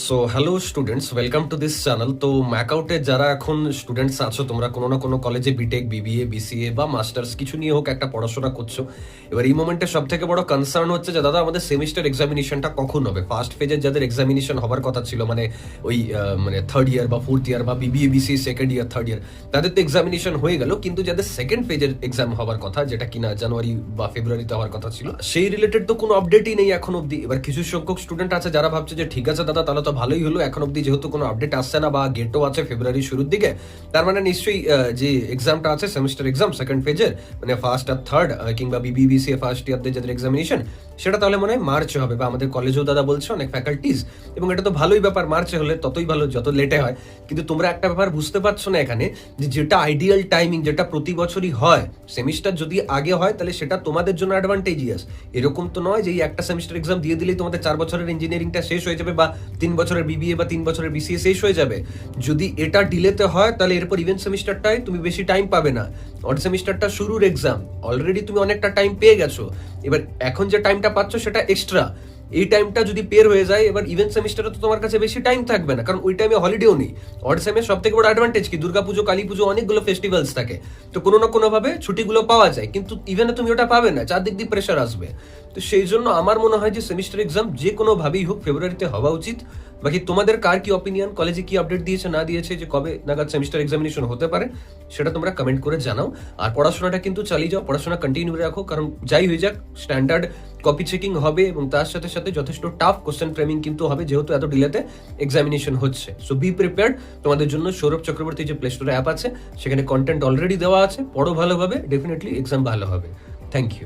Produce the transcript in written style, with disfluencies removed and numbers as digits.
So hello students, welcome to this channel. তো ম্যাকআউটে যারা এখন স্টুডেন্টস আছো, তোমরা কোনো না কোনো কলেজে বিটেক, বিবিএ, বিসিএ বা মাস্টার্স কিছু নিয়ে হোক একটা পড়াশোনা করছো। এবার এই মোমেন্টে সব থেকে বড় কনসার্ন হচ্ছে যে দাদা আমাদের সেমিস্টার এক্সামিনেশনটা কখন হবে। ফার্স্ট ফেজের যাদের এক্সামিনেশন হবার কথা ছিল, মানে ওই মানে থার্ড ইয়ার বা ফোর্থ ইয়ার বা BBA, BCA second year, third year, তাদের তো এক্সামিনেশন হয়ে গেল, কিন্তু যাদের সেকেন্ড ফেজের এক্সাম হবার কথা, যেটা কিনা জানুয়ারি বা ফেব্রুয়ারিতে হওয়ার কথা ছিল, সেই রিলেটেড তো কোনো আপডেটই নেই এখন অব্দি। এবার কিছু সংখ্যক স্টুডেন্ট আছে যারা ভাবছে যে ঠিক আছে দাদা, তাহলে তো ভালোই হলো, এখন অব্দি যেহেতু কোনো আপডেট আসছে না বা গেটও আছে ফেব্রুয়ারির শুরুর দিকে, তার মানে নিশ্চয়ই যে এক্সামটা আছে সেমিস্টার এক্সাম সেকেন্ড ফেজের, মানে ফার্স্ট আর থার্ড কিংবা বিবিবিসিএ ফার্স্ট ইয়ারদের যাদের এক্সামিনেশন, সেটা তাহলে মনে হয় মার্চে হবে। বা আমাদের কলেজেও দাদা বলছে অনেক ফ্যাকাল্টিজ, এবং এটা তো ভালোই ব্যাপার, মার্চে হলে ততই ভালো যত লেটে হয়। কিন্তু তোমরা একটা ব্যাপার বুঝতে পারছো না এখানে, যে যেটা আইডিয়াল টাইমিং, যেটা প্রতি বছরই হয়, সেমিস্টার যদি আগে হয় তাহলে সেটা তোমাদের জন্য অ্যাডভান্টেজিয়াস। এরকম তো নয় যে এই একটা সেমিস্টার এক্সাম দিয়ে দিলেই তোমাদের 4 বছরের ইঞ্জিনিয়ারিংটা শেষ হয়ে যাবে বা 3 বছরের বিবিএ বা 3 বছরের বিসিএ শেষ হয়ে যাবে। যদি এটা ডিলেতে হয় তাহলে এরপর ইভেন্ট সেমিস্টারটায় তুমি বেশি টাইম পাবে না। অড সেমিস্টারটা শুরুর এক্সাম, অলরেডি তুমি অনেকটা টাইম পেয়ে গেছো। এবার এখন যে টাইমটা পাচ্ছ সেটা এক্সট্রা। এই টাইমটা যদি পের হয়ে যায়, এবার ইভেন্ট সেমিস্টারে তো তোমার কাছে বেশি টাইম থাকবে না, কারণ ওই টাইমে হলিডেও নেই। অড সেমের সব থেকে বড় অ্যাডভান্টেজ কি, দুর্গাপুজো, কালী পুজো, অনেকগুলো ফেস্টিভ্যালস থাকে, তো কোনো না কোনো ভাবে ছুটিগুলো পাওয়া যায়। কিন্তু ইভেন্টে তুমি ওটা পাবে না, চারদিক দিয়ে প্রেশার আসবে। তো সেই জন্য আমার মনে হয় যে সেমিস্টার এক্সাম যে কোনো ভাবেই হোক ফেব্রুয়ারিতে হওয়া উচিত। বাকি তোমাদের কার কি অপিনিয়ন, কলেজে কি আপডেট দিয়েছে না দিয়েছে, যে কবে নাগাদ সেমিস্টার এক্সামিনেশন হতে পারে, সেটা তোমরা কমেন্ট করে জানাও। আর পড়াশোনাটা কিন্তু চালিয়ে যাও, পড়াশোনা কন্টিনিউ রাখো, কারণ যাই হয়ে যাক স্ট্যান্ডার্ড কপি চেকিং হবে এবং তার সাথে সাথে যথেষ্ট টাফ কোশ্চেন ফ্রেমিং কিন্তু হবে, যেহেতু এত ডিলেতে এক্সামিনেশন হচ্ছে। So be prepared. তোমাদের জন্য সৌরভ চক্রবর্তী যে প্লে স্টোরে অ্যাপ আছে, সেখানে কন্টেন্ট অলরেডি দেওয়া আছে, পড়ো ভালোভাবে, ডেফিনেটলি এক্সাম ভালো হবে। Thank you.